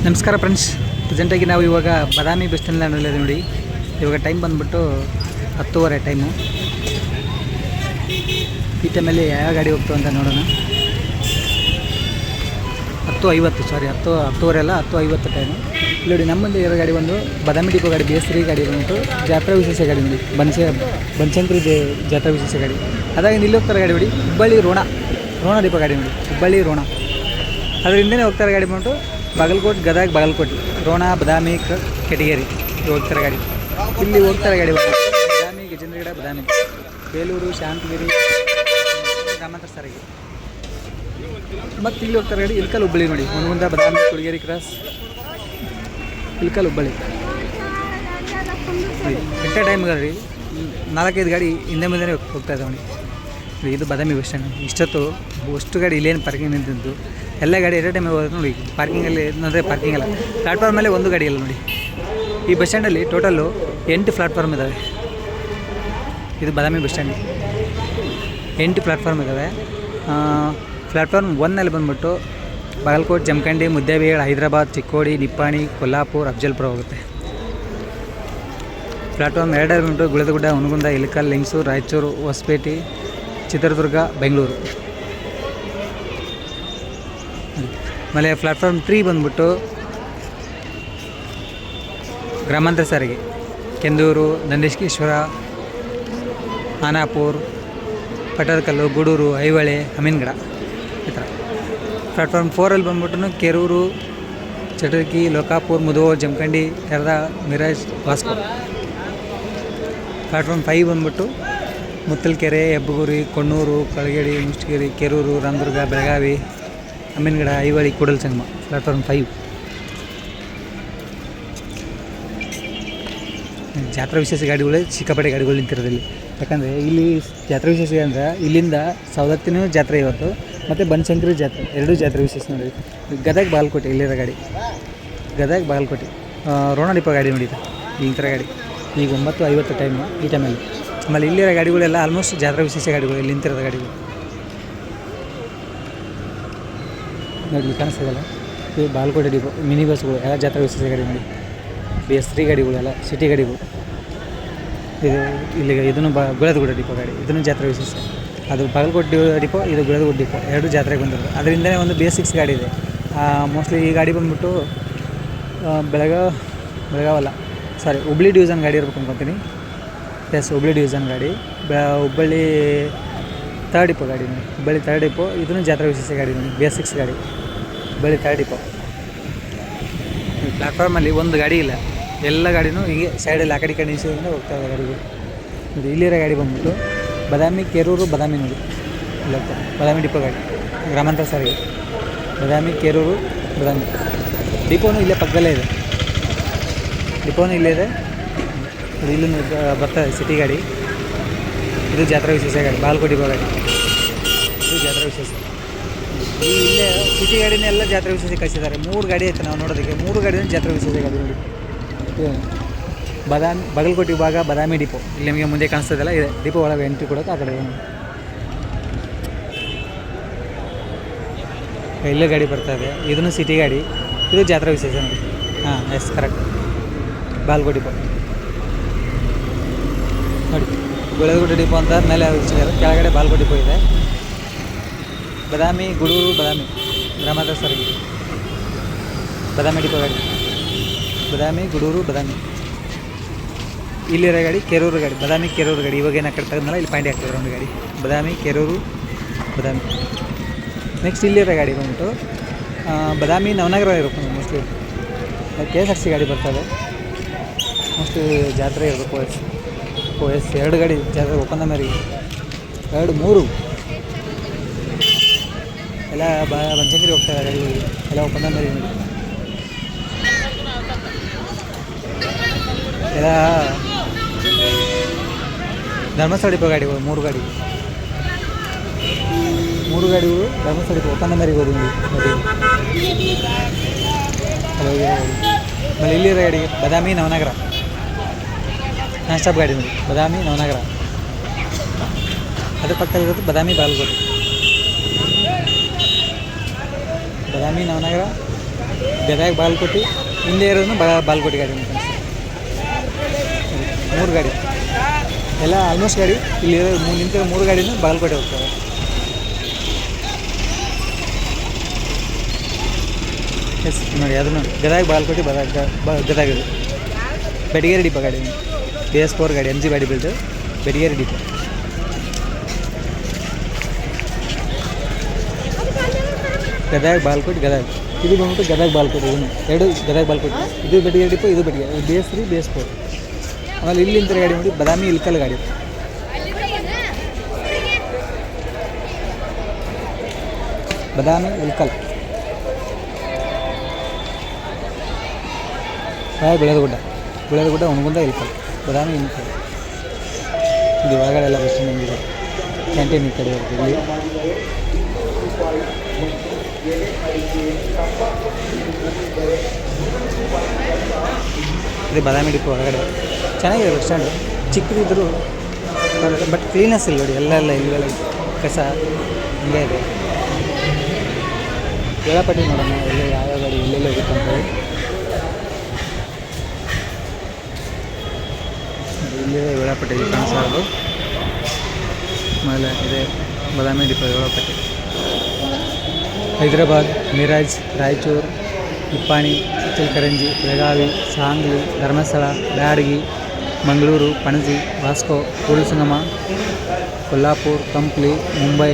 ನಮಸ್ಕಾರ ಫ್ರೆಂಡ್ಸ್, ಪ್ರೆಸೆಂಟಾಗಿ ನಾವು ಇವಾಗ ಬಾದಾಮಿ ಬಸ್ ಸ್ಟ್ಯಾಂಡ್ನಲ್ಲಿದೆ ನೋಡಿ. ಇವಾಗ ಟೈಮ್ ಬಂದುಬಿಟ್ಟು 10:30 ಟೈಮು. ಈ ಟೈಮಲ್ಲಿ ಯಾವ ಗಾಡಿ ಹೋಗ್ತು ಅಂತ ನೋಡೋಣ. 10:50 ಅಲ್ಲ 10:50 ಟೈಮು. ಇಲ್ಲಿ ನೋಡಿ ನಮ್ಮ ಮುಂದೆ ಇರೋ ಗಾಡಿ ಬಂದು ಬಾದಾಮಿ ಡಿಪೋ ಗಾಡಿ, BS3 ಗಾಡಿ ಬಂದ್ಬಿಟ್ಟು ಜಾತ್ರಾ ವಿಶೇಷ ಗಾಡಿ ನೋಡಿ. ಬನಶಂಕರಿ ಜಾತ್ರಾ ವಿಶೇಷ ಗಾಡಿ. ಅದಾಗಿ ಇಲ್ಲಿ ಹೋಗ್ತಾರೆ ಗಾಡಿ ನೋಡಿ, ಹುಬ್ಬಳ್ಳಿ ರೋಣ ಡಿಪೋ ಗಾಡಿ ನೋಡಿ, ಹುಬ್ಬಳ್ಳಿ ರೋಣ. ಅದ್ರ ಹಿಂದೆ ಹೋಗ್ತಾರೆ ಗಾಡಿ ಬಂದ್ಬಿಟ್ಟು ಬಾಗಲಕೋಟೆ, ಗದಗ, ಬಾಗಲಕೋಟೆ, ರೋಣ, ಬಾದಾಮಿ, ಕೆಟಗೇರಿ ಹೋಗ್ತಾರೆ ಗಾಡಿ. ಇಲ್ಲಿ ಹೋಗ್ತಾರೆ ಗಾಡಿ ಬಾದಾಮಿ, ಗಜೇಂದ್ರಗಡ, ಬಾದಾಮಿ, ಬೇಲೂರು, ಶಾಂತಗಿರಿ, ಗ್ರಾಮಾಂತರ ಸಾರಿಗೆ. ಮತ್ತು ಇಲ್ಲಿ ಹೋಗ್ತಾರೆ ಗಾಡಿ ಇಲ್ಕಲ್, ಹುಬ್ಬಳ್ಳಿ ನೋಡಿ. ಹುನಗುಂದ, ಬಾದಾಮಿ, ಕುಳಗೇರಿ ಕ್ರಾಸ್, ಇಲ್ಕಲ್, ಹುಬ್ಬಳ್ಳಿ. ಎಟ್ಟ ಟೈಮ್ ರೀ 4-5 ಗಾಡಿ ಹಿಂದೆ ಮುಂದೆ ಹೋಗ್ತಾ ಇದ್ದಾವೆ ನೋಡಿ. ಇದು ಬಾದಾಮಿ ಬಸ್ ಸ್ಟ್ಯಾಂಡ್. ಇಷ್ಟೊತ್ತು ಅಷ್ಟು ಗಾಡಿ ಇಲ್ಲೇನು ಪಾರ್ಕಿಂಗ್ ನಿಂತಿದ್ದು, ಎಲ್ಲ ಗಾಡಿ ಎರಡೇ ಟೈಮ್ ಹೋಗೋದು ನೋಡಿ. ಪಾರ್ಕಿಂಗಲ್ಲಿ ಅಂದರೆ ಪಾರ್ಕಿಂಗ್ ಅಲ್ಲ, ಪ್ಲಾಟ್ಫಾರ್ಮ್ ಮೇಲೆ ಒಂದು ಗಾಡಿ ಇಲ್ಲ ನೋಡಿ. ಈ ಬಸ್ ಸ್ಟ್ಯಾಂಡಲ್ಲಿ ಟೋಟಲ್ಲು 8 ಪ್ಲಾಟ್ಫಾರ್ಮ್ ಇದ್ದಾವೆ. ಇದು ಬಾದಾಮಿ ಬಸ್ ಸ್ಟ್ಯಾಂಡ್, 8 ಪ್ಲಾಟ್ಫಾರ್ಮ್ ಇದ್ದಾವೆ. ಪ್ಲಾಟ್ಫಾರ್ಮ್ 1ನಲ್ಲಿ ಬಂದುಬಿಟ್ಟು ಬಾಗಲಕೋಟೆ, ಜಮಖಂಡಿ, ಮುದ್ದೇಬಿಹಾಳ, ಹೈದರಾಬಾದ್, ಚಿಕ್ಕೋಡಿ, ನಿಪ್ಪಾಣಿ, ಕೊಲ್ಲಾಪುರ, ಅಫಜಲ್ಪುರ ಹೋಗುತ್ತೆ. ಪ್ಲಾಟ್ಫಾರ್ಮ್ 2ರಲ್ಲಿ ಬಂದುಬಿಟ್ಟು ಗುಳದಗುಡ್ಡ, ಹುನಗುಂದ, ಇಳಕಲ್, ಲಿಂಗಸೂರು, ರಾಯಚೂರು, ಹೊಸಪೇಟೆ, ಚಿತ್ರದುರ್ಗ, ಬೆಂಗಳೂರು. ಆಮೇಲೆ ಪ್ಲಾಟ್ಫಾರ್ಮ್ 3 ಬಂದುಬಿಟ್ಟು ಗ್ರಾಮಾಂತರ ಸಾರಿಗೆ, ಕೆಂದೂರು, ನಂದೀಶ್ವರ, ಆನಾಪುರ್, ಪಟ್ಟದಕಲ್ಲು, ಗೂಡೂರು, ಐಹೊಳೆ, ಅಮೀನ್ಗಡ ಈ ಥರ. ಪ್ಲಾಟ್ಫಾರ್ಮ್ 4ರಲ್ಲಿ ಬಂದ್ಬಿಟ್ಟು ಕೆರೂರು, ಚಟರ್ಕಿ, ಲೋಕಾಪುರ್, ಮುಧೋಳ್, ಜಮಖಂಡಿ, ಯರದಾ, ಮಿರಾಜ್, ವಾಸ್ಕೋ. ಪ್ಲಾಟ್ಫಾರ್ಮ್ 5 ಬಂದ್ಬಿಟ್ಟು ಮುತ್ತಲಕೆರೆ, ಹೆಬ್ಬಗುರಿ, ಕೊಣ್ಣೂರು, ಕಳಗೇಡಿ, ಮುಷ್ಟಗಿರಿ, ಕೆರೂರು, ರಾಮದುರ್ಗ, ಬೆಳಗಾವಿ, ಅಮೀನ್ಗಡ, ಐಹೊಳೆ, ಕೂಡಲ ಸಂಗಮ. ಪ್ಲಾಟ್ಫಾರ್ಮ್ 5 ಜಾತ್ರಾ ವಿಶೇಷ ಗಾಡಿಗಳೇ ಸಿಕ್ಕಾಪಟ್ಟೆ ಗಾಡಿಗಳು ನಿಂತಿರೋದಿಲ್ಲಿ. ಯಾಕಂದರೆ ಇಲ್ಲಿ ಜಾತ್ರಾ ವಿಶೇಷ ಅಂದರೆ ಇಲ್ಲಿಂದ ಸವದತ್ತಿನೂ ಜಾತ್ರೆ ಇವತ್ತು, ಮತ್ತು ಬನಶಂಕರಿ ಜಾತ್ರೆ, 2 ಜಾತ್ರೆ ವಿಶೇಷ ನೋಡಿ. ಗದಗ, ಬಾಗಲಕೋಟೆ ಇಲ್ಲಿರೋ ಗಾಡಿ, ಗದಗ, ಬಾಗಲಕೋಟೆ, ರೋಣ ಡಿಪೋ ಗಾಡಿ ನೋಡಿದ್ದು ಈ ಥರ ಗಾಡಿ. ಈಗ 9:50 ಟೈಮು ಈ ಟೈಮಲ್ಲಿ. ಆಮೇಲೆ ಇಲ್ಲಿರೋ ಗಾಡಿಗಳೆಲ್ಲ ಆಲ್ಮೋಸ್ಟ್ ಜಾತ್ರಾ ವಿಶೇಷ ಗಾಡಿಗಳು, ಇಲ್ಲಿ ನಿಂತಿರೋದು ಗಾಡಿಗಳು ನೋಡಿ. ಕಾಣಿಸ್ತಿದಲ್ಲ, ಇದು ಬಾಗಲಕೋಟೆ ಡಿಪೋ ಮಿನಿ ಬಸ್ಗಳು ಎಲ್ಲ ಜಾತ್ರಾ ವಿಶೇಷ ಗಾಡಿ ನೋಡಿ. BS3 ಗಾಡಿಗಳೆಲ್ಲ ಸಿಟಿ ಗಾಡಿಗಳು. ಇದು ಇಲ್ಲಿಗೆ ಇದನ್ನು ಗುಳದಗುಡ್ಡ ಡಿಪೋ ಗಾಡಿ, ಇದನ್ನು ಜಾತ್ರಾ ವಿಶೇಷ. ಅದು ಬಾಗಲಕೋಟೆ ಡಿಪೋ, ಇದು ಗುಳದಗುಡ್ಡ ಡಿಪೋ, 2 ಜಾತ್ರೆಗೆ ಬಂದಿರೋದು. ಅದರಿಂದಲೇ ಒಂದು BS6 ಗಾಡಿ ಇದೆ. ಮೋಸ್ಟ್ಲಿ ಈ ಗಾಡಿ ಬಂದುಬಿಟ್ಟು ಬೆಳಗಾವಲ್ಲ, ಸಾರಿ ಹುಬ್ಬಳ್ಳಿ ಡಿವಿಷನ್ ಗಾಡಿ ಇರ್ಬೇಕು ಅನ್ಕೊತೀನಿ. ಹುಬ್ಬಳ್ಳಿ ಡಿವಿಷನ್ ಗಾಡಿ, ಹುಬ್ಬಳ್ಳಿ 3rd ಡಿಪೋ ಗಾಡಿ ನೋಡಿ. ಹುಬ್ಬಳ್ಳಿ 3rd ಡಿಪೋ, ಇದನ್ನು ಜಾತ್ರಾ ವಿಶೇಷ ಗಾಡಿ ನೋಡಿ, BS6 ಗಾಡಿ, ಹುಬ್ಬಳ್ಳಿ 3rd ಡಿಪೋ. ಪ್ಲಾಟ್ಫಾರ್ಮಲ್ಲಿ ಒಂದು ಗಾಡಿ ಇಲ್ಲ, ಎಲ್ಲ ಗಾಡಿನೂ ಹೀಗೆ ಸೈಡಲ್ಲಿ ಆ ಕಡೆ ನಿಲ್ಸಿಂದ ಹೋಗ್ತಾ ಇದೆ ಗಾಡಿಗಳು ನೋಡಿ. ಇಲ್ಲಿರೋ ಗಾಡಿ ಬಂದ್ಬಿಟ್ಟು ಬಾದಾಮಿ, ಕೆರೂರು, ಬಾದಾಮಿ ನೋಡಿ. ಇಲ್ಲ ಬಾದಾಮಿ ಡಿಪೋ ಗಾಡಿ, ಗ್ರಾಮಾಂತರ ಸಾರಿಗೆ, ಬಾದಾಮಿ, ಕೆರೂರು, ಬಾದಾಮಿ. ಡಿಪೋನು ಇಲ್ಲೇ ಪಕ್ಕದಲ್ಲೇ ಇದೆ, ಡಿಪೋನು ಇಲ್ಲೇ ಇದೆ. ಇಲ್ಲೂ ಬರ್ತದೆ ಸಿಟಿ ಗಾಡಿ. ಇದು ಜಾತ್ರಾ ವಿಶೇಷ ಗಾಡಿ, ಬಾಗಲಕೋಟೆ ಡಿಪೋ ಗಾಡಿ, ಇದು ಜಾತ್ರಾ ವಿಶೇಷ. ಇಲ್ಲೇ ಸಿಟಿ ಗಾಡಿನೆಲ್ಲ ಜಾತ್ರಾ ವಿಶೇಷ ಕಳಿಸಿದ್ದಾರೆ. 3 ಗಾಡಿ ಐತೆ ನಾವು ನೋಡೋದಕ್ಕೆ, 3 ಗಾಡಿನ ಜಾತ್ರಾ ವಿಶೇಷ ಗಾಡಿ ನೋಡಿ. ಬಾಗಲಕೋಟೆ ವಿಭಾಗ, ಬಾದಾಮಿ ಡಿಪೋ ಇಲ್ಲಿ ನಿಮಗೆ ಮುಂದೆ ಕಾಣಿಸ್ತದಲ್ಲ, ಇದೆ ಡಿಪೋ ಒಳಗೆ ಎಂಟ್ರಿ ಕೊಡೋಕೆ ಆ ಕಡೆ ಇಲ್ಲೇ ಗಾಡಿ ಬರ್ತಾಯಿದೆ. ಇದನ್ನು ಸಿಟಿ ಗಾಡಿ, ಇದು ಜಾತ್ರಾ ವಿಶೇಷ ನೋಡಿ. ಹಾಂ ಎಸ್ ಕರೆಕ್ಟ್, ಬಾಗಲಕೋಟೆ ಡಿಪೋ ನೋಡಿ. ಗುಳದಗುಡ್ಡ ಡಿಪೋ ಅಂತ ಮೇಲೆ ಕೆಳಗಡೆ ಬಾಗಲಕೋಟೆ ಡಿಪೋ ಇದೆ. ಬಾದಾಮಿ, ಗೂಡೂರು, ಬಾದಾಮಿ, ಗ್ರಾಮಾಂತರ ಸಾರಿಗೆ, ಬಾದಾಮಿ ಡಿಪೋ ಗಾಡಿ, ಬಾದಾಮಿ, ಗೂಡೂರು, ಬಾದಾಮಿ. ಇಲ್ಲಿರೋ ಗಾಡಿ ಕೆರೂರು ಗಾಡಿ, ಬಾದಾಮಿ, ಕೆರೂರು ಗಾಡಿ. ಇವಾಗ ಏನು ಕಡೆ ತೆಗೆದ್ಮೇಲೆ ಇಲ್ಲಿ ಪಾಯಿಂಟ್ ಆಗ್ತಿದೆ ಒಂದು ಗಾಡಿ, ಬಾದಾಮಿ, ಕೆರೂರು, ಬಾದಾಮಿ. ನೆಕ್ಸ್ಟ್ ಇಲ್ಲಿರೋ ಗಾಡಿ ಬಂದ್ಬಿಟ್ಟು ಬಾದಾಮಿ, ನವನಗರ ಇರಬೇಕು ಮೋಸ್ಟ್ಲಿ. KSRTC ಗಾಡಿ ಬರ್ತದೆ ಮೋಸ್ಟ್ಲಿ. ಜಾತ್ರೆ ಇರಬೇಕು. OS 2 ಗಾಡಿ ಜಾತ್ರೆ ಒಪ್ಪಂದ ಮೇರೆಗೆ, 2, 3 ಎಲ್ಲ ಬನಶಂಕರಿ ಹೋಗ್ತಾರೆ ಗಾಡಿಗಳಿಗೆ, ಎಲ್ಲ ಒಪ್ಪಂದ ಮೇರೆಗೆ ನೋಡಿ. ಎಲ್ಲ ಧರ್ಮಸ್ಥಳ ಡಿಪೋ ಗಾಡಿಗಳು, 3 ಗಾಡಿಗಳು ಧರ್ಮಸ್ಥಳ ಡಿಪೋ ಒಪ್ಪಂದ ಮೇರೆಗೆ ಹೋಗಿ ನೋಡಿ. ಆಮೇಲೆ ಇಲ್ಲಿರೋ ಗಾಡಿ ಬಾದಾಮಿ, ನವನಗರ ನಾನ್ ಸ್ಟಾಪ್ ಗಾಡಿ ನೋಡಿ, ಬಾದಾಮಿ, ನವನಗರ. ಅದ್ರ ಪಕ್ಕದಲ್ಲಿರೋದು ಬಾದಾಮಿ, ಬಾಗಲಕೋಟೆ. ಬಾದಾಮಿ, ನವನಗರ, ಗದಗ ಬಾಗಲಕೋಟೆ, ಹಿಂದೆ ಇರೋದು ಬಾಗಲಕೋಟೆ ಗಾಡಿ ಅಂತ ಮೂರು ಗಾಡಿ ಎಲ್ಲ ಆಲ್ಮೋಸ್ಟ್ ಗಾಡಿ ಇಲ್ಲಿ ನಿಂತಿರೋ 3 ಗಾಡಿನೂ ಬಾಗಲಕೋಟೆ ಹೋಗ್ತವೆ. ಎಸ್ ನೋಡಿ ಅದನ್ನು ಗದಗ ಬಾಗಲಕೋಟೆ ಗದಗ ಇದು ಬೆಟಗೇರಿ ಡಿಪೋ ಗಾಡಿ, BS4 ಗಾಡಿ MG body build Betageri depot. Gadag Bagalkote Gadag ಇದು ಬಂದ್ಬಿಟ್ಟು ಗದಗ ಬಾಗಲಕೋಟೆ, ಇದನ್ನು 2 ಗದಗ ಬಾಗಲಕೋಟೆ, ಇದು ಬೆಟಗೇರಿ ಡಿಪೋ, ಇದು ಬೆಟಗೇರಿ BS3 BS4. ಆಮೇಲೆ ಇಲ್ಲಿಂದ ಗಾಡಿ ನೋಡಿ ಬದಾಮಿ ಇಲ್ಕಲ್ ಗಾಡಿ, ಬದಾಮಿ ಇಲ್ಕಲ್ ಗುಳೇದಗುಡ್ಡ ಹುಣಗುಂದ ಇಲ್ಕಲ್ ಬದಾಮಿ ಇಲ್ಕಲ್. ಇದು ಒಳಗಡೆ ಎಲ್ಲ ಬಸ್ ಸ್ಟ್ಯಾಂಡ್ ಇದೆ, ಕ್ಯಾಂಟೀನ್ ಈ ಕಡೆ ಇರುತ್ತೆ ಇಲ್ಲಿ. ಇದು ಬದಾಮಿ ಡಿಪೋ ಒಳಗಡೆ ಚೆನ್ನಾಗಿದೆ ಬಸ್ ಸ್ಟ್ಯಾಂಡು, ಚಿಕ್ಕದಿದ್ದರೂ ಬಟ್ ಕ್ಲೀನೆಸ್ ಇಲ್ಲ ನೋಡಿ, ಎಲ್ಲ ಇಲ್ಲೆಲ್ಲ ಕಸ ಹಿಂಗೆ ಇದೆ. ವೇಳಾಪಟ್ಟಿ ನೋಡೋಣ ಎಲ್ಲ ಯಾವ್ಯಾವ ಗಾಡಿ ಎಲ್ಲೆಲ್ಲ ಹೋಗುತ್ತೆ ಅಂತೇಳಿ. ಇಲ್ಲೇ ವೇಳಾಪಟ್ಟಿ ಕಾಣಿಸೋದು, ಆಮೇಲೆ ಇದೆ ಬದಾಮಿ ಡಿಪೋ ವೇಳಾಪಟ್ಟಿ. ಹೈದರಾಬಾದ್, ಮಿರಾಜ್, ರಾಯಚೂರು, ನಿಪ್ಪಾಣಿ, ಚಿಲ್ಕರಂಜಿ, ಬೆಳಗಾವಿ, ಸಾಂಗ್ಲಿ, ಧರ್ಮಸ್ಥಳ, ಬ್ಯಾಡಗಿ, ಮಂಗಳೂರು, ಪಣಜಿ, ವಾಸ್ಕೋ, ಕೂಡಲಸಂಗಮ, ಕೊಲ್ಲಾಪುರ, ಕಂಪ್ಲಿ, ಮುಂಬೈ,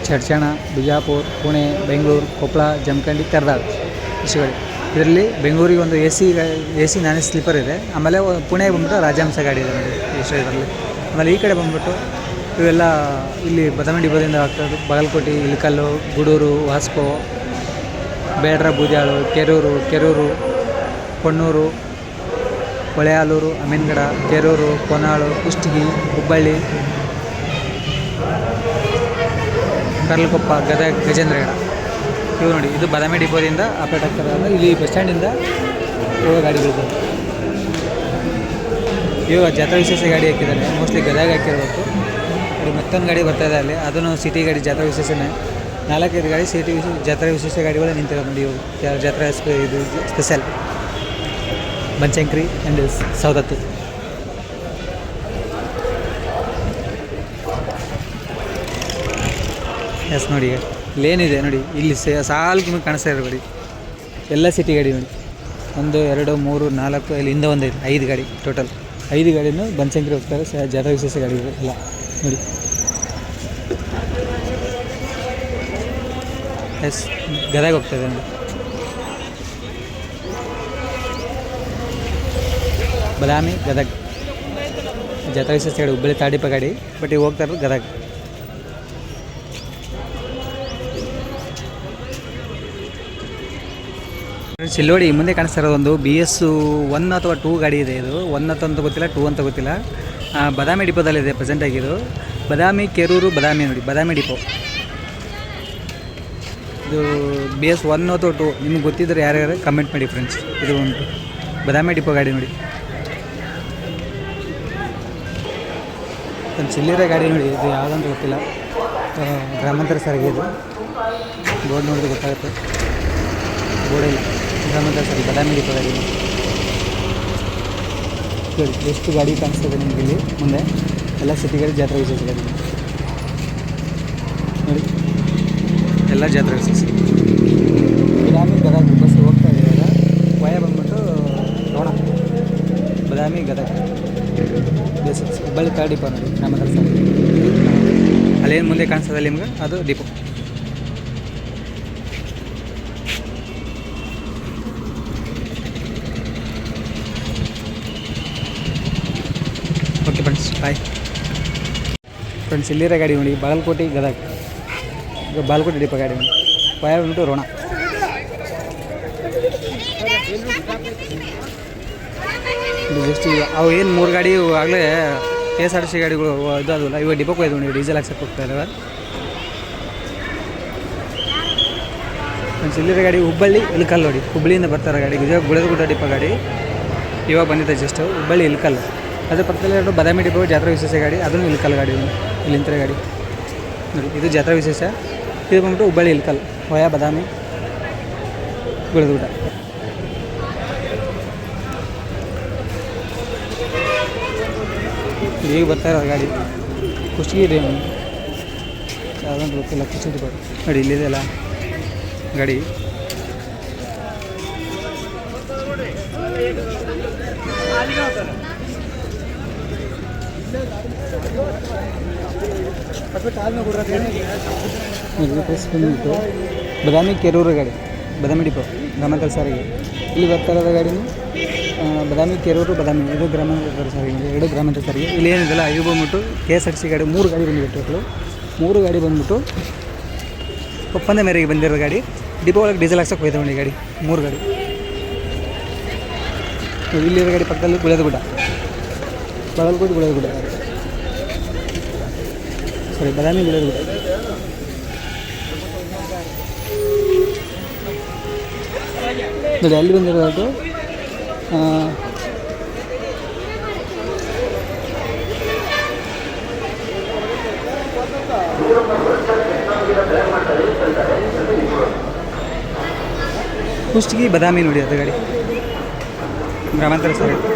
ಚಡ್ಚಣ, ಬಿಜಾಪುರ, ಪುಣೆ, ಬೆಂಗಳೂರು, ಕೊಪ್ಪಳ, ಜಮಖಂಡಿ, ಕರ್ದಾಳ್ ಇಷ್ಟು ಗಾಡಿ. ಇದರಲ್ಲಿ ಬೆಂಗಳೂರಿಗೆ ಒಂದು AC ನಾನ್ ಸ್ಲೀಪರ್ ಇದೆ. ಆಮೇಲೆ ಪುಣೆಗೆ ಬಂದ್ಬಿಟ್ಟು ರಾಜಹಂಸ ಗಾಡಿ ಇದೆ ನೋಡಿ ಇಷ್ಟು ಇದರಲ್ಲಿ. ಆಮೇಲೆ ಈ ಕಡೆ ಬಂದ್ಬಿಟ್ಟು ಇವೆಲ್ಲ ಇಲ್ಲಿ ಬದಾಮಿ ಡಿಪೋದಿಂದ ಆಗ್ತದೆ. ಬಾಗಲಕೋಟೆ, ಇಳಕಲ್ಲು, ಗೂಡೂರು, ವಾಸ್ಕೋ, ಬೇಡ್ರ, ಬೂದ್ಯಾಳು, ಕೆರೂರು, ಕೊಣ್ಣೂರು, ಹೊಳೆಯಾಲೂರು, ಅಮೀನ್ಗಡ, ಕೆರೂರು, ಕೊನಾಳು, ಕುಷ್ಟಗಿ, ಹುಬ್ಬಳ್ಳಿ, ಕರ್ಲಕೊಪ್ಪ, ಗದಗ, ಗಜೇಂದ್ರಗಡ ಇವು ನೋಡಿ. ಇದು ಬದಾಮಿ ಡಿಪೋದಿಂದ ಆಪರೇಟ್ ಆಗ್ತಾರೆ. ಇಲ್ಲಿ ಬಸ್ ಸ್ಟ್ಯಾಂಡಿಂದ ಹೋಗೋ ಗಾಡಿಗಳಿದೆ. ಇವಾಗ ಜಾತ್ರಾ ವಿಶೇಷ ಗಾಡಿ ಹಾಕಿದ್ದಾರೆ, ಮೋಸ್ಟ್ಲಿ ಗದಗ ಹಾಕಿರಬೇಕು. ಅಲ್ಲಿ ಮತ್ತೊಂದು ಗಾಡಿ ಬರ್ತಾಯಿದೆ ಅಲ್ಲಿ, ಅದನ್ನು ಸಿಟಿ ಗಾಡಿ ಜಾತ್ರಾ ವಿಶೇಷನೇ. 4-5 ಗಾಡಿ ಸಿಟಿ ಜಾತ್ರಾ ವಿಶೇಷ ಗಾಡಿಗಳೇ ನಿಂತಿರೋದು ನೋಡಿ. ಇವು ಜಾತ್ರಾ ಇದು special Banashankari and Savadatti. Yes ನೋಡಿ ಇಲ್ಲೇನಿದೆ ನೋಡಿ, ಇಲ್ಲಿ ಸಾಲ್ಗೆ ನಿಮಗೆ ಕಾಣಿಸ್ತಾ ಇರೋ ಗಾಡಿ ಎಲ್ಲ ಸಿಟಿ ಗಾಡಿ ನೋಡಿ. 1 2 3 4 ಇಲ್ಲಿ ಹಿಂದೆ ಒಂದು 5 ಗಾಡಿ, ಟೋಟಲ್ 5 ಗಾಡಿನೂ ಬನಶಂಕರಿ ಹೋಗ್ತಾರೆ. ಜಾತ್ರಾ ವಿಶೇಷ ಗಾಡಿಗಳು ಎಲ್ಲ ನೋಡಿ. ಎಸ್ ಗದಗ ಹೋಗ್ತಾಯಿದೆ ನೋಡಿ. ಬದಾಮಿ ಗದಗ ಜಾತ್ರಾ ವಿಶೇಷ ಗಾಡಿ, ಹುಬ್ಬಳ್ಳಿ ತಾಡಿಪ ಗಾಡಿ, ಬಟ್ ಈಗ ಹೋಗ್ತಾ ಇರೋದು ಗದಗ. ಚಿಲ್ಲೋಡಿ ಮುಂದೆ ಕಾಣಿಸ್ತಾ ಇರೋದು ಒಂದು BS1 ಅಥವಾ 2 ಗಾಡಿ ಇದೆ. ಇದು 1 ಅಂತ ಗೊತ್ತಿಲ್ಲ, 2 ಅಂತ ಗೊತ್ತಿಲ್ಲ. ಬದಾಮಿ ಡಿಪೋದಲ್ಲಿದೆ ಪ್ರೆಸೆಂಟ್ ಆಗಿದ್ದು. ಬದಾಮಿ, ಕೆರೂರು, ಬದಾಮಿ ನೋಡಿ, ಬದಾಮಿ ಡಿಪೋ. ಇದು BS1 ಅಥವಾ 2 ನಿಮ್ಗೆ ಗೊತ್ತಿದ್ದರೆ ಯಾರ್ಯಾರು ಕಮೆಂಟ್ ಮಾಡಿ ಫ್ರೆಂಡ್ಸ್. ಇದು ಒಂದು ಬದಾಮಿ ಡಿಪೋ ಗಾಡಿ ನೋಡಿ. ಒಂದು ಚಿಲ್ಲರೆ ಗಾಡಿ ನೋಡಿ, ಇದು ಯಾವುದಂತ ಗೊತ್ತಿಲ್ಲ, ಗ್ರಾಮಾಂತರ ಸಾರಿಗೆ. ಇದು ಬೋರ್ಡ್ ನೋಡಿದ್ರೆ ಗೊತ್ತಾಗುತ್ತೆ, ಬೋರ್ಡ್ ಇಲ್ಲ. ಗ್ರಾಮಾಂತರ ಸಾರಿಗೆ ಬದಾಮಿ ಡಿಪೋ ಗಾಡಿ ನೋಡಿ. ಎಷ್ಟು ಗಾಡಿ ಕಾಣಿಸ್ತದೆ ನಿಮಗೆ ಇಲ್ಲಿ ಮುಂದೆ, ಎಲ್ಲ ಸಿಟಿ ಗಾಡಿ, ಜಾತ್ರಾ ವಿಶೇಷ ಗಾಡಿ ನೋಡಿ, ಎಲ್ಲ ಜಾತ್ರಾ ವಿಶೇಷ. ಬದಾಮಿ ಗದಗ ಬಸ್ ಹೋಗ್ತಾ ಇದ್ದೀವಾಗ ವಯ ಬಂದ್ಬಿಟ್ಟು ರೋಣ, ಬದಾಮಿ ಗದಗ ಬೇಸಿಕ್ಸ್ ಹುಬ್ಬಳ್ಳಿ ತಾರ್ ಡಿಪೋ ನೋಡಿ. ಗ್ರಾಮಾಂತರ ಸಾರಿಗೆ ಅಲ್ಲೇನು ಮುಂದೆ ಕಾಣಿಸ್ತದೆ ನಿಮ್ಗೆ, ಅದು depot. Okay friends, bye friends. ಇಲ್ಲಿರೋ ಗಾಡಿ ನೋಡಿ, ಬಾಗಲಕೋಟೆ ಗದಗ, ಬಾಗಲಕೋಟೆ ಡಿಪೋ ಗಾಡಿ ನೋಡಿ. ವಯ ಬಂದ್ಬಿಟ್ಟು ರೋಣ. ಜಸ್ಟ್ ಅವು ಏನು 3 ಗಾಡಿ ಆಗಲೇ KSRTC ಗಾಡಿಗಳು ಇದು ಅದಲ್ಲ, ಇವಾಗ ಡಿಪೋಕ್ಕೆ ಹೋಯ್ತು ನೋಡಿ, ಡೀಸೆಲ್ ಹಾಕ್ಸಕ್ಕೆ ಹೋಗ್ತಾ ಇದ್ದಾವೆ ಫ್ರೆಂಡ್ಸ್. ಇಲ್ಲಿರೋ ಗಾಡಿ ಹುಬ್ಬಳ್ಳಿ ಇಳಕಲ್ ನೋಡಿ, ಹುಬ್ಬಳ್ಳಿಯಿಂದ ಬರ್ತಾರೆ ಗಾಡಿ. ಗುಳೇದಗುಡ್ಡ ಡಿಪೋ ಗಾಡಿ ಇವಾಗ ಬಂದಿದೆ ಜಸ್ಟ್, ಹುಬ್ಬಳ್ಳಿ ಇಳಕಲ್. ಅದ್ರ ಪಕ್ಕದಲ್ಲಿ 2 ಬದಾಮಿ ಡಿಪೋ ಜಾತ್ರಾ ವಿಶೇಷ ಗಾಡಿ, ಅದನ್ನು ಇಳಕಲ್ ಗಾಡಿ ಇಲ್ಲಿಂತರ ಗಾಡಿ ನೋಡಿ. ಇದು ಜಾತ್ರಾ ವಿಶೇಷ, ಇದು ಬಂದ್ಬಿಟ್ಟು ಹುಬ್ಬಳ್ಳಿ ಇಳಕಲ್ ವಯ ಬದಾಮಿ. ಗುಳದಗುಡ. ಈಗ ಬರ್ತಾ ಇರೋದು ಗಾಡಿ ಕುಷ್ಟಗಿ ಇದೆ ಯಾವುದಂತ ಗೊತ್ತಿಲ್ಲ. ಕುಷ್ಟಗಿ ನೋಡಿ ಇಲ್ಲಿದೆಯಲ್ಲ ಗಾಡಿ. ಬಂದುಬಿಟ್ಟು ಬದಾಮಿ ಕೆರೂರು ಗಾಡಿ, ಬದಾಮಿ ಡಿಪೋ ಗ್ರಾಮಾಂತರ ಸಾರಿಗೆ. ಇಲ್ಲಿ ಬರ್ತಾ ಇರೋದು ಗಾಡಿನೂ ಬದಾಮಿ ಕೆರೂರು ಬದಾಮಿ, ಇದು ಗ್ರಾಮಾಂತರ ಸಾರಿಗೆ, ಎರಡು ಗ್ರಾಮಾಂತರ ಸಾರಿಗೆ. ಇಲ್ಲಿ ಏನಿದೆಲ್ಲ ಇವು ಬಂದ್ಬಿಟ್ಟು KSRTC ಗಾಡಿ 3 ಗಾಡಿ ಬಂದುಬಿಟ್ಟು 3 ಗಾಡಿ ಬಂದ್ಬಿಟ್ಟು ಒಪ್ಪಂದ ಮೇರೆಗೆ ಬಂದಿರೋ ಗಾಡಿ. ಡಿಪೋ ಒಳಗೆ ಡೀಸೆಲ್ ಹಾಕ್ಸೋಕೆ ಹೋಯ್ತು ಗಾಡಿ 3 ಗಾಡಿ. ಇಲ್ಲಿರೋ ಗಾಡಿ ಪಕ್ಕದಲ್ಲಿ ಗುಳದಗುಡ, ಗುಳದಗುಡ ಸಾರಿ ಬದಾಮಿ ಗುಳದಗುಡ. ನೋಡಿ ಅಲ್ಲಿ ಬಂದಿರೋದು ಕುಷ್ಟಗಿ ಬದಾಮಿ ನೋಡಿ ಅದು ಗಾಡಿ ಗ್ರಾಮಾಂತರ ಸಾರಿಗೆ.